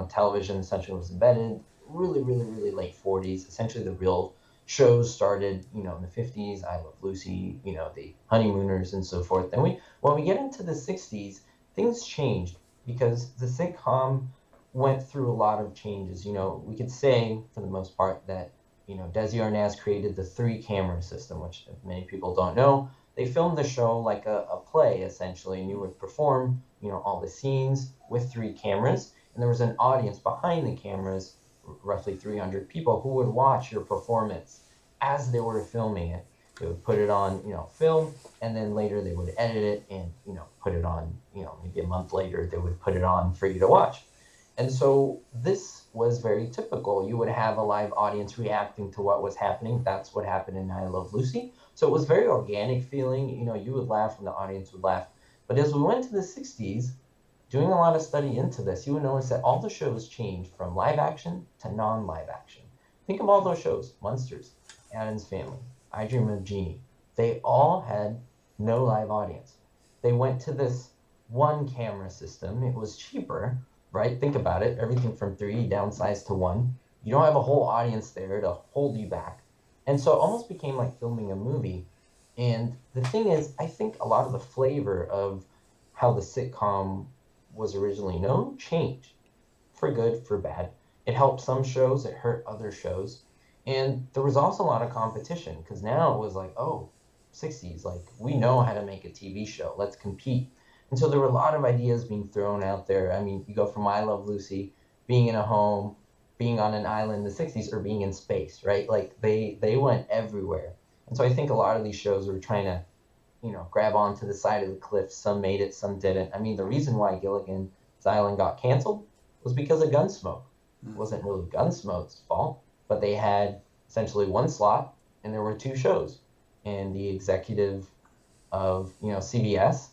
television essentially was invented really, really, really late 40s. Essentially the real shows started, in the 50s, I Love Lucy, the Honeymooners and so forth. Then when we get into the 60s, things changed because the sitcom went through a lot of changes. We could say for the most part that, Desi Arnaz created the three camera system, which many people don't know. They filmed the show like a play essentially, and you would perform, all the scenes with three cameras, and there was an audience behind the cameras, roughly 300 people who would watch your performance as they were filming it. They would put it on, film, and then later they would edit it and, put it on, maybe a month later they would put it on for you to watch. And so this was very typical. You would have a live audience reacting to what was happening. That's what happened in I Love Lucy. So it was very organic feeling. You would laugh and the audience would laugh. But as we went to the 60s, doing a lot of study into this, you would notice that all the shows changed from live action to non-live action. Think of all those shows: Munsters, Addams Family, I Dream of Jeannie. They all had no live audience. They went to this one camera system. It was cheaper, right? Think about it. Everything from three downsized to one. You don't have a whole audience there to hold you back. And so it almost became like filming a movie. And the thing is, I think a lot of the flavor of how the sitcom was originally known changed for good, for bad. It helped some shows, it hurt other shows. And there was also a lot of competition because now it was like, oh, 60s, like we know how to make a TV show, let's compete. And so there were a lot of ideas being thrown out there. I mean, you go from I Love Lucy, being in a home, being on an island in the 60s, or being in space, right? Like they went everywhere. And so I think a lot of these shows were trying to, grab onto the side of the cliff. Some made it, some didn't. I mean, the reason why Gilligan's Island got canceled was because of Gunsmoke. It wasn't really Gunsmoke's fault, but they had essentially one slot and there were two shows. And the executive of, CBS,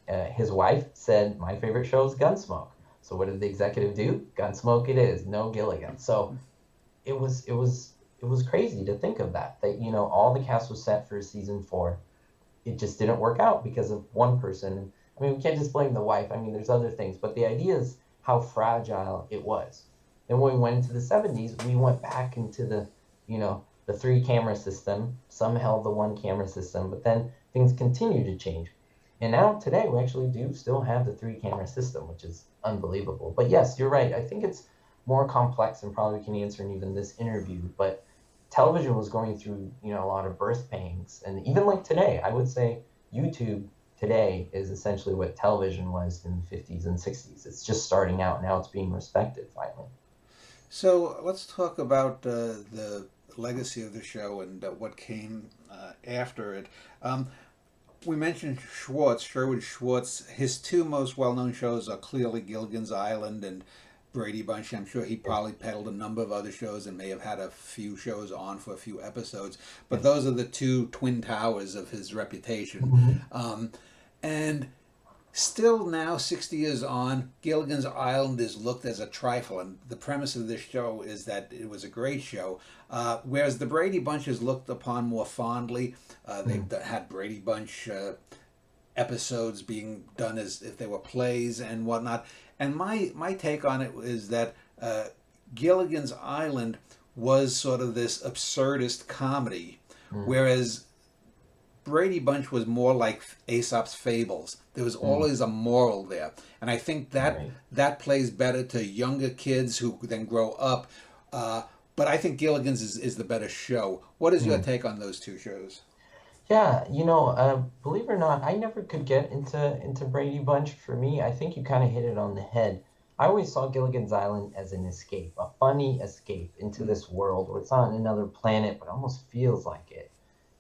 his wife said, my favorite show is Gunsmoke. So what did the executive do? Gunsmoke it is, no Gilligan. So it was crazy to think of that, all the cast was set for season 4. It just didn't work out because of one person. I mean, we can't just blame the wife. I mean, there's other things, but the idea is how fragile it was. Then when we went into the 70s, we went back into the 3 camera system. Some held the 1 camera system, but then things continued to change. And now today we actually do still have the 3 camera system, which is unbelievable. But yes, you're right. I think it's more complex and probably we can answer in even this interview. But television was going through, a lot of birth pangs. And even like today, I would say YouTube today is essentially what television was in the 50s and 60s. It's just starting out. Now it's being respected finally. So let's talk about the legacy of the show and what came after it. We mentioned Sherwood Schwartz. His 2 most well-known shows are clearly Gilligan's Island and Brady Bunch. I'm sure he probably peddled a number of other shows and may have had a few shows on for a few episodes. But those are the 2 twin towers of his reputation. Mhm. And still now, 60 years on, Gilligan's Island is looked as a trifle. And the premise of this show is that it was a great show. Whereas the Brady Bunch is looked upon more fondly. They've had Brady Bunch episodes being done as if they were plays and whatnot. And my take on it is that Gilligan's Island was sort of this absurdist comedy, whereas Brady Bunch was more like Aesop's fables. There was always a moral there, and I think that Right. that plays better to younger kids who then grow up. But I think Gilligan's is the better show. What is your Mm. take on those 2 shows? Yeah, believe it or not, I never could get into Brady Bunch. For me, I think you kind of hit it on the head. I always saw Gilligan's Island as an escape, a funny escape into this world where it's on another planet, but almost feels like it,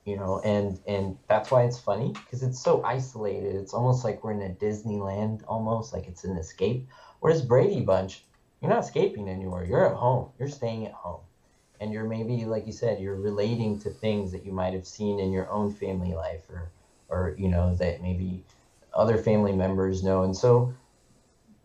and that's why it's funny because it's so isolated. It's almost like we're in a Disneyland, almost like it's an escape. Whereas Brady Bunch, you're not escaping anywhere. You're at home. You're staying at home and you're maybe like you said you're relating to things that you might have seen in your own family life or that maybe other family members know. And so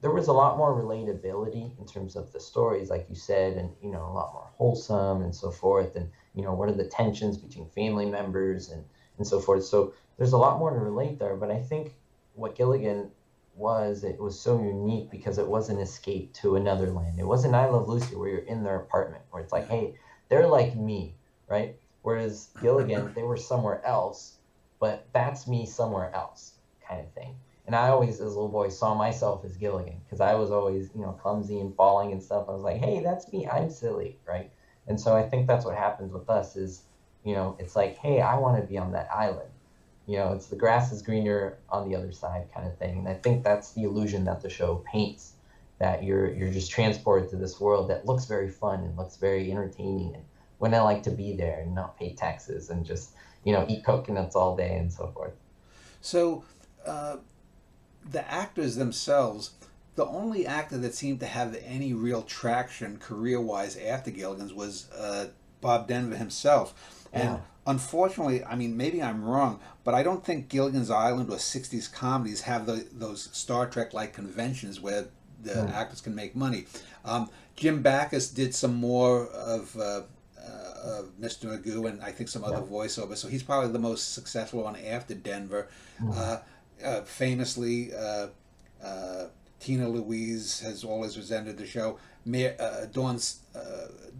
there was a lot more relatability in terms of the stories like you said, and a lot more wholesome and so forth, and what are the tensions between family members and so forth. So there's a lot more to relate there. But I think what Gilligan was, it was so unique because it was an escape to another land. It wasn't I Love Lucy where you're in their apartment where it's like, hey, they're like me, right? Whereas Gilligan, they were somewhere else, but that's me somewhere else kind of thing. And I always, as a little boy, saw myself as Gilligan because I was always, clumsy and falling and stuff. I was like, hey, that's me. I'm silly, right? And so I think that's what happens with us is, it's like, hey, I want to be on that island. It's the grass is greener on the other side kind of thing. And I think that's the illusion that the show paints, that you're just transported to this world that looks very fun and looks very entertaining. And wouldn't I like to be there and not pay taxes and just, eat coconuts all day and so forth. So the actors themselves, the only actor that seemed to have any real traction career-wise after Gilligan's was Bob Denver himself. And Yeah. unfortunately, I mean, maybe I'm wrong, but I don't think Gilligan's Island or 60s comedies have those Star Trek-like conventions where the Mm. actors can make money. Jim Backus did some more of Mr. Magoo and I think some other Yeah. voiceover, so he's probably the most successful one after Denver. Mm. Famously, Tina Louise has always resented the show.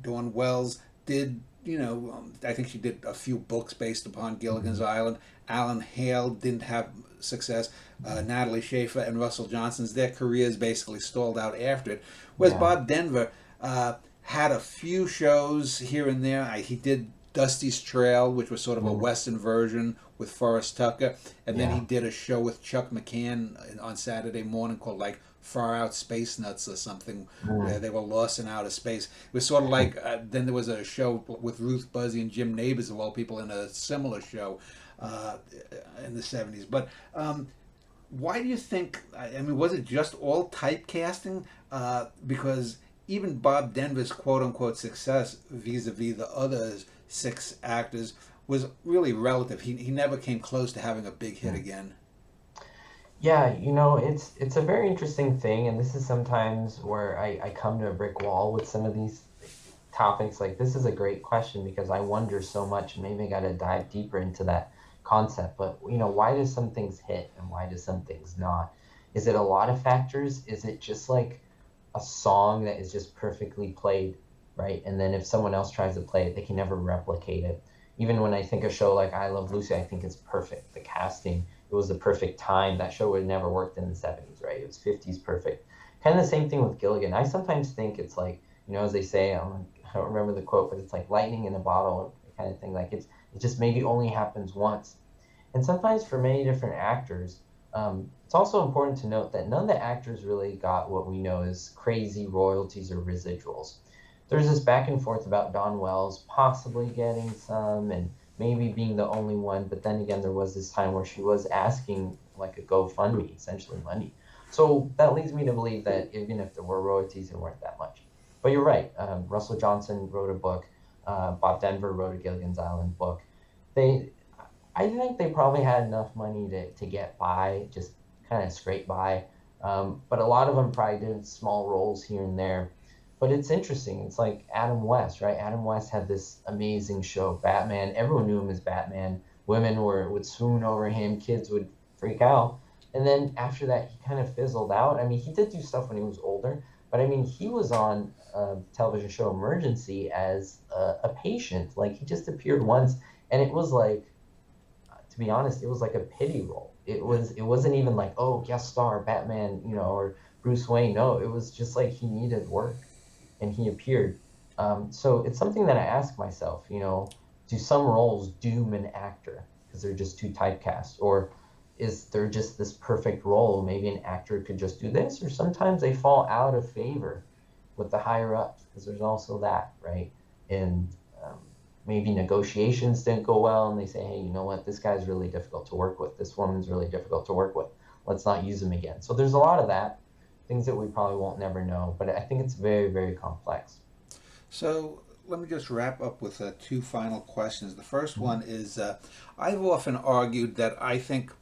Dawn Wells did, I think she did a few books based upon Gilligan's Mhm. Island. Alan Hale didn't have success. Natalie Schafer and Russell Johnson's, their careers basically stalled out after it. Whereas Yeah. Bob Denver had a few shows here and there. He did Dusty's Trail, which was sort of a Mm. Western version with Forrest Tucker, and then he Yeah. did a show with Chuck McCann on Saturday morning called like Far Out Space Nuts or something, where Mm. they were lost in outer space. It was sort of like then there was a show with Ruth Buzzy and Jim Nabors of all people in a similar show uh, in the '70s. But why do you think? I mean, was it just all typecasting? Because even Bob Denver's quote unquote success vis-a-vis the other six actors was really relative. He never came close to having a big hit Mm. again. Yeah, it's a very interesting thing, and this is sometimes where I come to a brick wall with some of these topics. Like, this is a great question because I wonder so much, and maybe I got to dive deeper into that concept. But, why do some things hit and why do some things not? Is it a lot of factors? Is it just like a song that is just perfectly played, right? And then if someone else tries to play it, they can never replicate it. Even when I think a show like I Love Lucy, I think it's perfect. The casting, it was the perfect time. That show would have never worked in the 70s, right? It was 50s perfect. Kind of the same thing with Gilligan. I sometimes think it's like, as they say, I don't remember the quote, but it's like lightning in a bottle kind of thing. Like it just maybe only happens once. And sometimes for many different actors, it's also important to note that none of the actors really got what we know as crazy royalties or residuals. There's this back and forth about Dawn Wells possibly getting some and maybe being the only one, but then again, there was this time where she was asking like a GoFundMe, essentially money. So that leads me to believe that even if there were royalties, there weren't that much. But you're right. Russell Johnson wrote a book. Bob Denver wrote a Gilligan's Island book. They I think they probably had enough money to get by, just kind of scrape by. But a lot of them probably did small roles here and there. But it's interesting. It's like Adam West, right? Adam West had this amazing show, Batman. Everyone knew him as Batman. Women would swoon over him. Kids would freak out. And then after that, he kind of fizzled out. I mean, he did do stuff when he was older, but I mean, he was on a television show Emergency as a patient. Like, he just appeared once, and it was like, to be honest, it was like a pity role. It wasn't even like, oh, guest star Batman, or Bruce Wayne. No, it was just like he needed work and he appeared. So it's something that I ask myself, do some roles doom an actor because they're just too typecast? Or is there just this perfect role? Maybe an actor could just do this, or sometimes they fall out of favor with the higher ups because there's also that, right? And um, maybe negotiations didn't go well, and they say, hey, you know what? This guy's really difficult to work with. This woman's really difficult to work with. Let's not use him again. So there's a lot of that, things that we probably won't never know, but I think it's very, very complex. So let me just wrap up with two final questions. The first Mhm. one is I've often argued that I think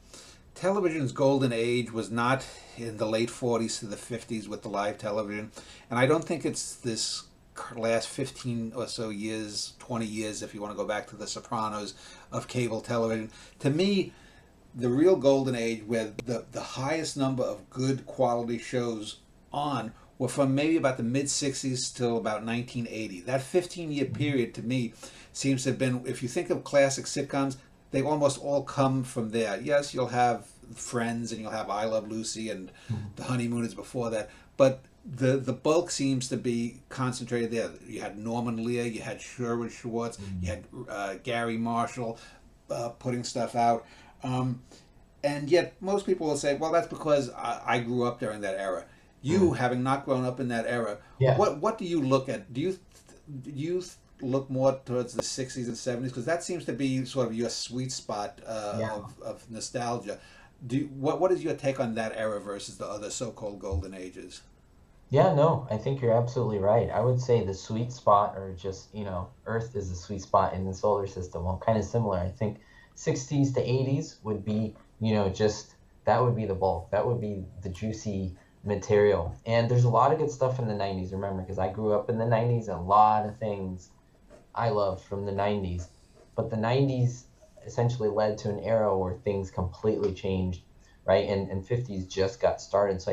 television's golden age was not in the late 40s to the 50s with the live television. And I don't think it's this last 15 or so years, 20 years, if you want to go back to The Sopranos, of cable television. To me, the real golden age where the highest number of good quality shows on were from maybe about the mid 60s till about 1980. That 15-year period to me seems to have been, if you think of classic sitcoms, they almost all come from there. Yes, you'll have Friends and you'll have I Love Lucy and The Honeymooners before that, but the bulk seems to be concentrated there. You had Norman Lear, you had Sherwood Schwartz, you Mhm. had Gary Marshall putting stuff out. Um, and yet, most people will say, well, that's because I grew up during that era. You, Mm. having not grown up in that era, Yeah. what do you look at? Do you look more towards the '60s and '70s? Because that seems to be sort of your sweet spot Yeah. of nostalgia. What is your take on that era versus the other so-called golden ages? Yeah, no, I think you're absolutely right. I would say the sweet spot, or just, Earth is the sweet spot in the solar system. Well, kind of similar. I think 60s to 80s would be, just that would be the bulk. That would be the juicy material. And there's a lot of good stuff in the 90s, remember, because I grew up in the 90s, a lot of things I loved from the 90s. But the 90s essentially led to an era where things completely changed, right? And 50s just got started. So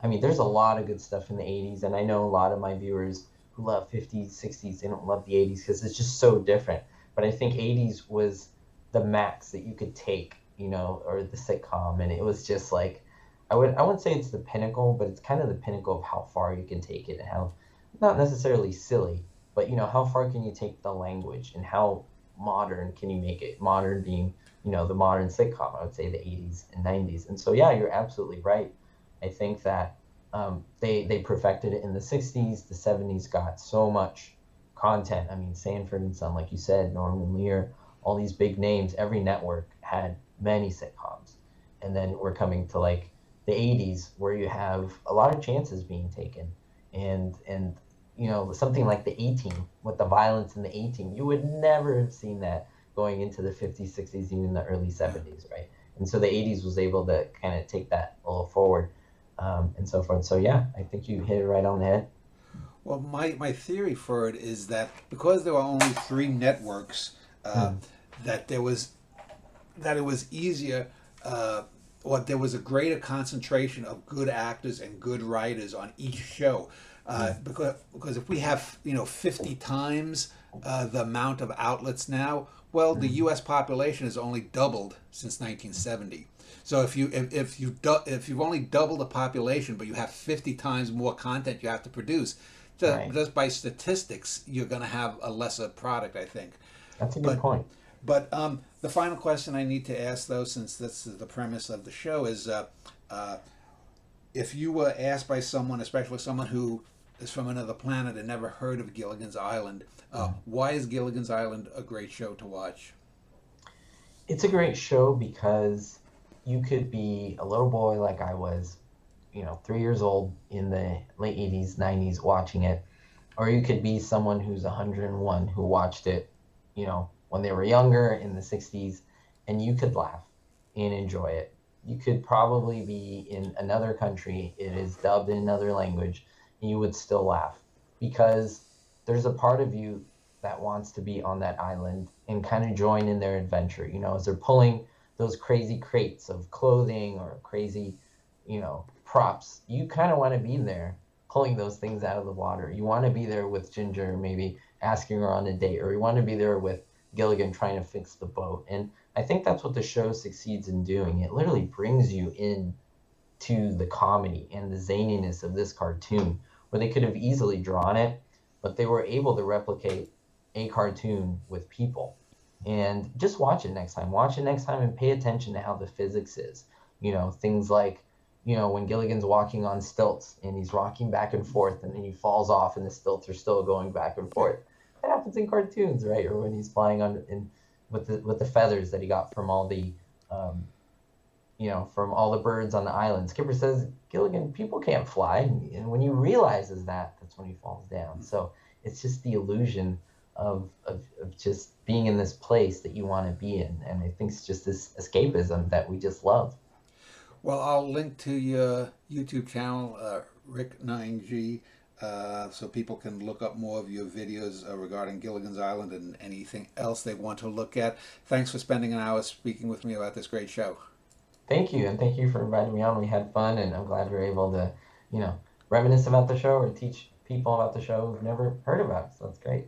I mean, there's a lot of good stuff in the 80s. And I know a lot of my viewers who love 50s, 60s, they don't love the 80s because it's just so different. But I think 80s was the max that you could take, or the sitcom, and it was just like, I wouldn't say it's the pinnacle, but it's kind of the pinnacle of how far you can take it and how, not necessarily silly, but how far can you take the language and how modern can you make it? Modern being, the modern sitcom, I would say the 80s and 90s. And so, yeah, you're absolutely right. I think that they perfected it in the 60s. The 70s got so much content. I mean, Sanford and Son, like you said, Norman Lear, all these big names. Every network had many sitcoms. And then we're coming to like the 80s where you have a lot of chances being taken. And something like the A-Team with the violence in the A-Team, you would never have seen that going into the 50s, 60s, even the early 70s, right? And so the 80s was able to kind of take that a little forward, and so forth. So yeah, I think you hit it right on the head. Well, my theory for it is that because there were only three networks, Mm, that there was that it was easier, or there was a greater concentration of good actors and good writers on each show. mm, Because if we have 50 times the amount of outlets now, well, the mm. U.S. population has only doubled since 1970. So if you've only doubled the population, but you have 50 times more content you have to produce, Right. just by statistics, you're going to have a lesser product, I think. That's a good But point. the final question I need to ask, though, since this is the premise of the show, is uh, if you were asked by someone, especially someone who is from another planet and never heard of Gilligan's Island, Mm. why is Gilligan's Island a great show to watch? It's a great show because you could be a little boy like I was, 3 years old in the late 80s, 90s watching it, or you could be someone who's 101 who watched it, when they were younger in the 60s, and you could laugh and enjoy it. You could probably be in another country, it is dubbed in another language, and you would still laugh because there's a part of you that wants to be on that island and kind of join in their adventure, as they're pulling those crazy crates of clothing or crazy, props. You kind of want to be there pulling those things out of the water. You want to be there with Ginger, maybe asking her on a date, or you want to be there with Gilligan trying to fix the boat. And I think that's what the show succeeds in doing. It literally brings you in to the comedy and the zaniness of this cartoon, where they could have easily drawn it, but they were able to replicate a cartoon with people. And just watch it next time. Watch it next time and pay attention to how the physics is. Things like, when Gilligan's walking on stilts and he's rocking back and forth and then he falls off and the stilts are still going back and Yeah. forth. That happens in cartoons, right? Or when he's flying on in with the feathers that he got from all the um, from all the birds on the island. Skipper says, Gilligan, people can't fly. And when you realizes that, that's when he falls down. So it's just the illusion of just being in this place that you want to be in. And I think it's just this escapism that we just love. Well, I'll link to your YouTube channel, Rick9G, so people can look up more of your videos regarding Gilligan's Island and anything else they want to look at. Thanks for spending an hour speaking with me about this great show. Thank you. And thank you for inviting me on. We had fun, and I'm glad we were able to, reminisce about the show or teach people about the show who've never heard about it. So that's great.